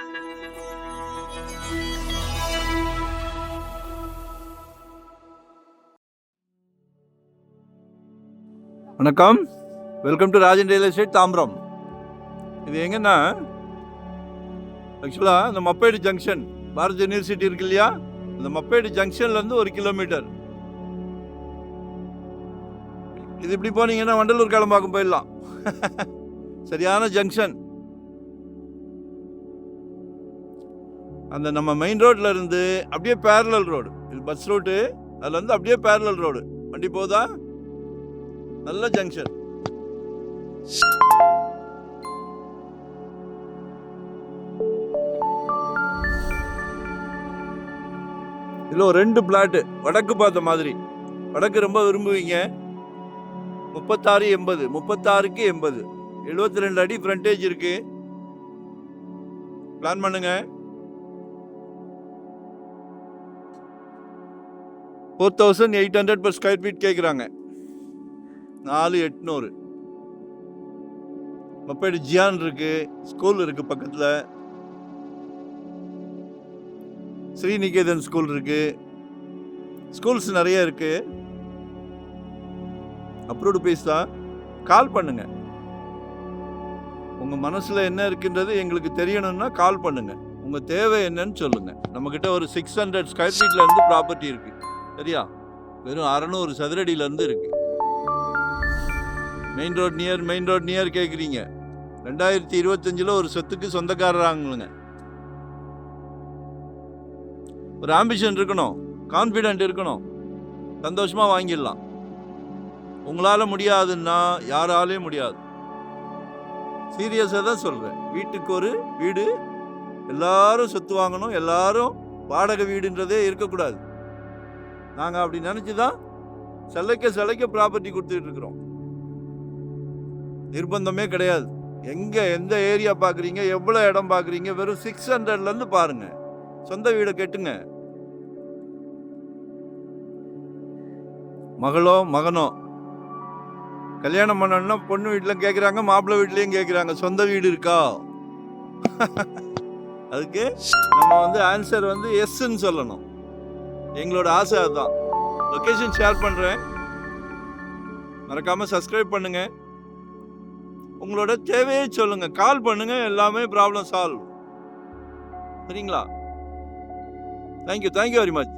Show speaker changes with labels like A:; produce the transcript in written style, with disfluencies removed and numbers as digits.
A: வணக்கம், welcome to Rajan real estate Tambaram. இது எங்கன்னா ஆக்சுவலாக இந்த மப்பேடு ஜங்ஷன், பாரத் யூனிவர்சிட்டி இருக்கு இல்லையா, இந்த மப்பேடு ஜங்ஷன்லேருந்து 1 கிலோமீட்டர். இது இப்படி போனீங்கன்னா வண்டலூர் கிளம்பாக்கம் போயிடலாம். சரியான ஜங்ஷன். அந்த நம்ம மெயின் ரோட்ல இருந்து அப்படியே பேரலல் ரோடு, இது பஸ் ரூட்டு, அதுல இருந்து அப்படியே பேரலல் ரோடு வண்டி போதா, நல்ல ஜங்ஷன். இதுல ஒரு 2 பிளாட் வடக்கு பார்த்த மாதிரி. வடக்கு ரொம்ப விரும்புவீங்க. 36-80, 36க்கு 80, 72 அடி ஃப்ரண்டேஜ் இருக்கு. பிளான் பண்ணுங்க. 4800 per ஸ்கொயர் ஃபீட் கேட்குறாங்க. 4800. மப்பேடு ஜியான் இருக்கு, ஸ்கூல் இருக்கு பக்கத்தில், ஸ்ரீநிகேதன் ஸ்கூல் இருக்கு, ஸ்கூல்ஸ் நிறைய இருக்கு. அப்ரூவ்டு பிளேஸ் தான். கால் பண்ணுங்க. உங்க மனசுல என்ன இருக்குன்றது எங்களுக்கு தெரியணும்னா கால் பண்ணுங்க. உங்க தேவை என்னன்னு சொல்லுங்க. நம்ம கிட்ட ஒரு 600 ஸ்கொயர் ஃபீட்ல இருந்து ப்ராப்பர்ட்டி இருக்கு. சரியா? வெறும் 600 சதுரடியில இருந்து இருக்கு. மெயின் ரோட் நியர் கேட்குறீங்க. 2025 ஒரு சொத்துக்கு சொந்தக்காரராங்களுங்க. ஒரு ஆம்பிஷன் இருக்கணும், கான்ஃபிடென்ட் இருக்கணும், சந்தோஷமா வாங்கிடலாம். உங்களால முடியாதுன்னா யாராலையும் முடியாது. சீரியஸாக தான் சொல்றேன். வீட்டுக்கு ஒரு வீடு, எல்லாரும் சொத்து வாங்கணும், எல்லாரும் வாடகை வீடுன்றதே இருக்கக்கூடாது. நாங்கள் அப்படி நினைச்சுதான் சிலைக்க ப்ராப்பர்ட்டி கொடுத்துட்டு இருக்கிறோம். நிர்பந்தமே கிடையாது. எந்த ஏரியா பாக்குறீங்க, எவ்வளவு இடம் பாக்குறீங்க, வெறும் 600ல இருந்து பாருங்க. சொந்த வீடை கட்டுங்க. மகளோ மகனோ கல்யாணம் பண்ணணும்னா பொண்ணு வீட்டுல கேக்குறாங்க, மாப்பிள்ளை வீட்லயும் கேக்குறாங்க, சொந்த வீடு இருக்கா? அதுக்கு நம்ம ஆன்சர் எஸ்ன்னு சொல்லணும். எங்களோட ஆசை அதுதான். லொகேஷன் ஷேர் பண்றேன், மறக்காம சப்ஸ்கிரைப் பண்ணுங்க. உங்களோட தேவையை சொல்லுங்க, கால் பண்ணுங்க, எல்லாமே ப்ராப்ளம் சால்வ். சரிங்களா? Thank you very much.